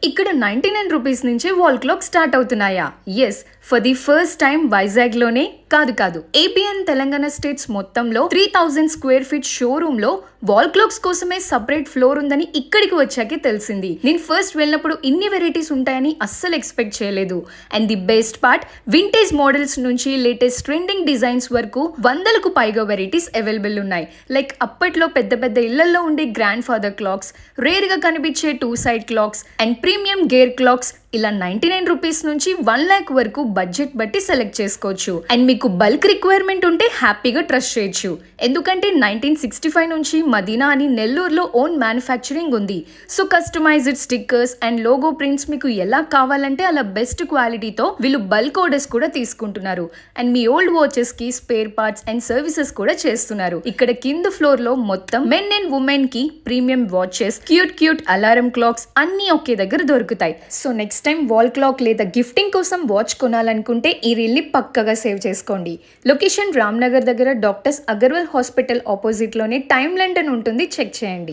ఇక్కడ 99 రూపీస్ నుంచే wall clock start అవుతున్నాయా? Yes, for the first time Vizag లోనే కాదు ఏపీ అండ్ తెలంగాణ స్టేట్స్ మొత్తంలో 3000 స్క్వేర్ ఫీట్ షోరూమ్ లో వాల్ క్లాక్స్ కోసమే సపరేట్ ఫ్లోర్ ఉందని ఇక్కడికి వచ్చాకే తెలిసింది. నేను ఫస్ట్ వెళ్ళినప్పుడు ఇన్ని వెరైటీస్ ఉంటాయని అస్సలు ఎక్స్పెక్ట్ చేయలేదు. And the best part, vintage models నుంచి లేటెస్ట్ ట్రెండింగ్ డిజైన్స్ వరకు వందలకు పైగా వెరైటీస్ అవైలబుల్ ఉన్నాయి. లైక్ అప్పట్లో పెద్ద పెద్ద ఇళ్లలో ఉండే గ్రాండ్ ఫాదర్ క్లాక్స్, రేర్ గా కనిపించే 2 side clocks and premium gear clocks, ఇలా 99 రూపీస్ నుంచి 1 lakh వరకు బడ్జెట్ బట్టి సెలెక్ట్ చేసుకోవచ్చు. అండ్ మీకు బల్క్ రిక్వైర్మెంట్ ఉంటే హ్యాపీగా ట్రస్ట్ చేయొచ్చు. ఎందుకంటే 1965 నుంచి మదీనా అని నెల్లూరులో ఓన్ మ్యానుఫ్యాక్చరింగ్ ఉంది. So customized stickers and logo prints మీకు ఎలా కావాలంటే అలా బెస్ట్ క్వాలిటీతో వీళ్ళు బల్క్ ఆర్డర్స్ కూడా తీసుకుంటున్నారు. అండ్ మీ ఓల్డ్ వాచెస్ కి స్పేర్ పార్ట్స్ అండ్ సర్వీసెస్ కూడా చేస్తున్నారు. ఇక్కడ కింద ఫ్లోర్ లో మొత్తం మెన్ అండ్ ఉమెన్ కి premium watches, cute alarm clocks అన్ని ఒకే దగ్గర దొరుకుతాయి. So next time wall clock లేదా గిఫ్టింగ్ కోసం వాచ్ కొనాలనుకుంటే ఈ రీల్ ని పక్కగా సేవ్ చేసుకోండి. లొకేషన్ రామ్నగర్ దగ్గర డాక్టర్స్ అగర్వాల్ హాస్పిటల్ ఆపోజిట్ లోనే టైమ్ లైన్ అని ఉంటుంది, చెక్ చేయండి.